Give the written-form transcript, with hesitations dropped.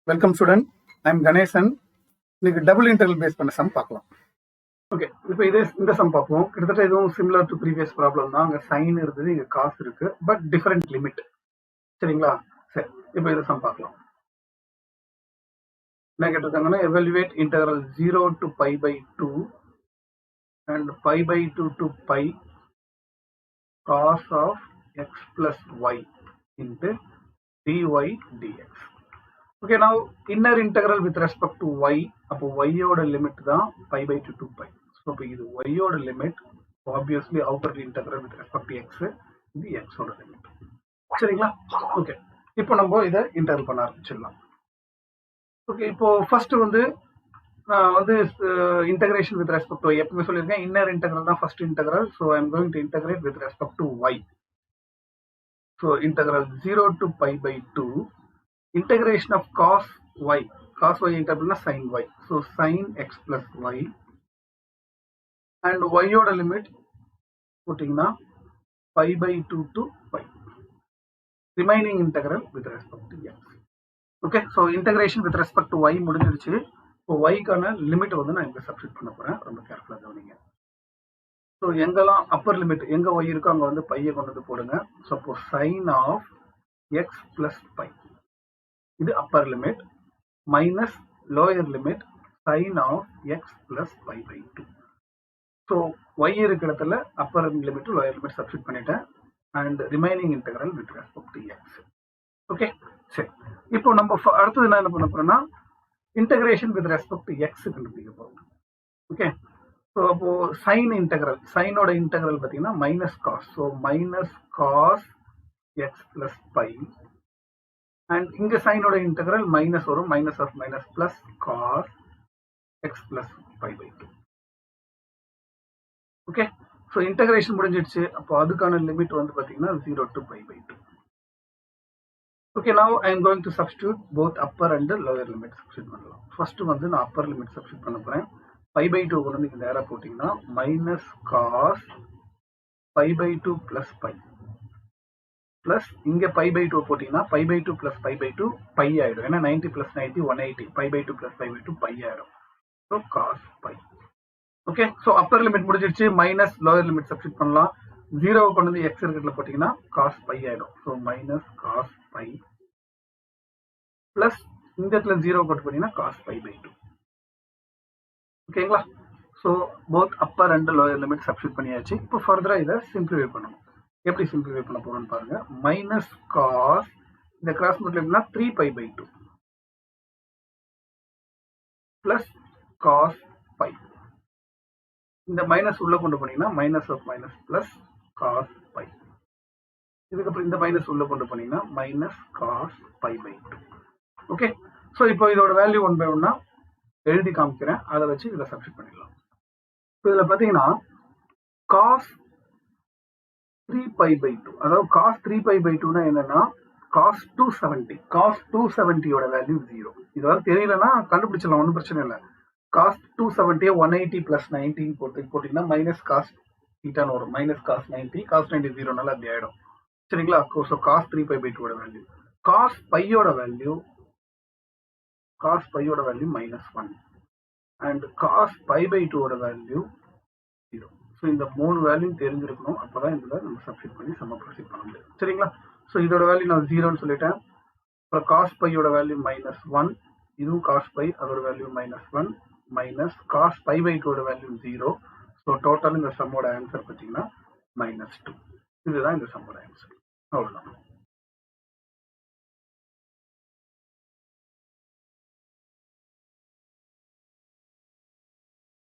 Welcome student, I am Ganesan. இன்னைக்கு double interval base பண்ண some பார்க்கலாம். ஓகே, இப்போ இந்த சம் பார்ப்போம். கிட்டத்தட்ட இதுவும் சிமிலர் டு ப்ரீவியஸ் ப்ராப்ளம் தான். அங்கே சைன் இருக்குது, இங்கே காசு இருக்கு, பட் டிஃபரெண்ட் லிமிட். சரிங்களா? சரி, இப்போ இந்த சம் பார்க்கலாம். என்ன கேட்டிருக்காங்கன்னா, எவல்யூவேட் integral 0 to pi by 2 and pi by 2 to pi cos of x plus y into dy dx. Okay, now inner integral with respect to y, அப்போ y ஓட லிமிட் தான் pi by 2 to pi. So இப்போ இது y ஓட limit, obviously outer integral with respect to x, இது x ஓட limit. சரிங்களா? Okay, இப்போ நம்ம இதை இன்டெகிரல் பண்ண ஆரம்பிச்சிடலாம். ஓகே, இப்போ ஃபர்ஸ்ட் நான் integration with respect to y எப்பவுமே சொல்லியிருக்கேன், இன்னர் இன்டெகிரல் தான் first integral. So I am going to integrate with respect to y. So integral 0 to pi by 2 integration of cos y integral sin y, so sin x plus y and y oda limit puttingna pi by 2 to pi, remaining integral with respect to x. Okay, so integration with respect to y முடிஞ்சிருச்சு. இப்போ y கான limit நான் இங்க substitute பண்ண போறேன். ரொம்ப கேர்ஃபுல்லா கவனிங்க. ஸோ எங்கெல்லாம் அப்பர் லிமிட் எங்க y இருக்கோ அங்க பையை கொண்டு வந்து போடுங்க. ஸோ அப்போ sin of x plus pi, இது upper limit, minus lower limit sin of x plus pi by 2. So y இருக்கிற இடத்துல upper limit lower limit substitute பண்ணிட்டேன். And remaining integral with respect to x. Okay, சரி. இப்போ நம்ம அடுத்தது என்ன பண்ண போறோம்னா, integration with respect to x கண்டுபிடிக்க போறோம். ஓகே, ஸோ அப்போ சைன் இன்டெகிரல், சைனோட இன்டெகிரல் பார்த்தீங்கன்னா minus cos. So minus cos x plus pi. and இங்க சைனோட இன்டெகிரல் மைனஸ் வரும், minus of minus plus cos x plus pi by 2. Okay, so integration முடிஞ்சிடுச்சு. அப்போ அதுக்கான லிமிட் பார்த்தீங்கன்னா 0 to pi by 2. Okay, now I am going to substitute both upper and lower limit substitute பண்ணலாம். First நான் upper limit substitute பண்ண போறேன். pi by 2 கொண்டு இங்க நேரா போட்டீங்கன்னா minus cos pi by 2 plus pi plus இங்க pi by 2 போட்டீங்கன்னா pi by 2 plus pi by 2 pi ஆயிடும். ஏன்னா 90 plus 90 180, pi by 2 plus pi by 2 pi ஆயிடும். So cos pi. Okay, so upper limit முடிஞ்சிருச்சு. மைனஸ் லோயர் லிமிட் சப்ஸ்டிட் பண்ணலாம். 0 கொண்டு வந்து x இருக்கிறதுல போட்டீங்கன்னா காஸ் பை ஆயிடும். So minus cos pi plus இந்த இடத்துல 0 கொண்டு போட்டீங்கன்னா காஸ் பை பை 2. ஓகேங்களா? So both upper and lower limit substitute பண்ணியாச்சு. இப்போ ஃபர்தரா இதை சிம்பிளிஃபை பண்ணணும். எப்படி சிம்பிளிஃபை பண்ண போறோம்னு பாருங்க. மைனஸ் காஸ் இந்த கிராஸ் மல்டிப்ளைனா 3 pi by 2 plus cos pi. இந்த மைனஸ் உள்ள கொண்டு போனீங்கன்னா minus of minus plus cos pi. இதுக்கப்புறம் இந்த மைனஸ் உள்ள கொண்டு போனீங்கன்னா minus cos pi by 2. Okay, so இப்போ இதோட வேல்யூ 1 by 1 எழுதி காமிக்கிறேன். அதை வச்சு இதில் சப்ஸ்டிட் பண்ணிடலாம். இப்போ இதில் பார்த்தீங்கன்னா காஸ் 3 pi by 2, அதாவது cos 3 pi by 2 என்னன்னா cos 270. cos 270 ஓட வேல்யூ 0. இது வரை தெரியலன்னா கண்டுபிடிச்சலாம், ஒன்றும் பிரச்சனை இல்லை. cos 270 180 பிளஸ் 90 போட்டீங்கன்னா மைனஸ் காஸ் தீட்டான்னு வரும். மைனஸ் காஸ் 90, காஸ் 90 0னால அப்படி ஆயிடும். சரிங்களா? ஸோ காஸ் 3 pi by 2 ஓட வேல்யூ, காஸ் பையோட value minus 1 and cos pi by 2 ஓட வேல்யூ 0. ஸோ இந்த 3 வேல்யூ தெரிஞ்சிருக்கணும். அப்போதான் இதில் நம்ம சப்ஸ்டிட் பண்ணி சம ப்ரொசீட் பண்ண முடியும். சரிங்களா? ஸோ இதோட வேல்யூ நான் 0ன்னு சொல்லிட்டேன். அப்புறம் காஸ் பையோட வேல்யூ மைனஸ் 1, இதுவும் காஸ் பை, அதோட value minus 1 minus cos pi by 2 ஓட வேல்யூ 0. ஸோ டோட்டல் இந்த சம்மோட ஆன்சர் பார்த்தீங்கன்னா மைனஸ் 2. இதுதான் இந்த சம்மோட ஆன்சர். அவ்வளோதான்.